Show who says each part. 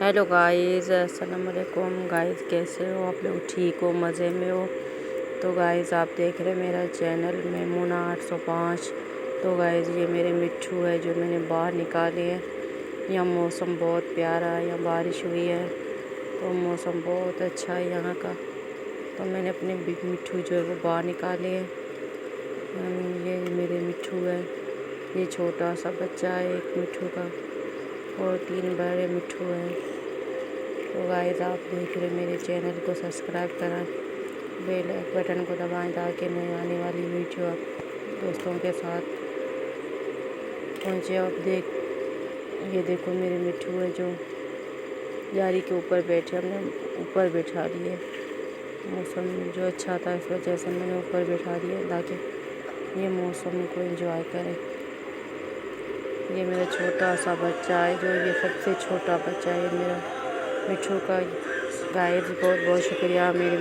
Speaker 1: Hello guys, अस्सलाम वालेकुम guys. कैसे हो आप लोग? ठीक हो, मज़े में हो? तो गाइस आप देख रहे हैं मेरा चैनल मेमूना 805। तो गाइस ये मेरे मिट्ठू है जो मैंने बाहर निकाले हैं। यहाँ मौसम बहुत प्यारा है, यहाँ बारिश हुई है तो मौसम बहुत अच्छा है यहाँ का। तो मैंने अपने मिट्ठू जो है वो बाहर निकाले हैं। ये मेरे मिट्ठू है, ये छोटा सा बच्चा है एक मिट्ठू का और 3 बड़े मिट्ठू हैं। तो गाइस आप देख रहे मेरे चैनल को सब्सक्राइब करें, बेल बटन को दबाएं ताकि नई आने वाली वीडियो आप दोस्तों के साथ पहुँचे। आप ये देखो मेरे मिट्ठू है जो जारी के ऊपर बैठे, हमने ऊपर बैठा दिए। मौसम जो अच्छा था इस वजह से मैंने ऊपर बैठा दिया ताकि ये मौसम को एंजॉय करें। ये मेरा छोटा सा बच्चा है जो ये सबसे छोटा बच्चा है मेरा मिट्ठू का। गाइस बहुत बहुत शुक्रिया मेरे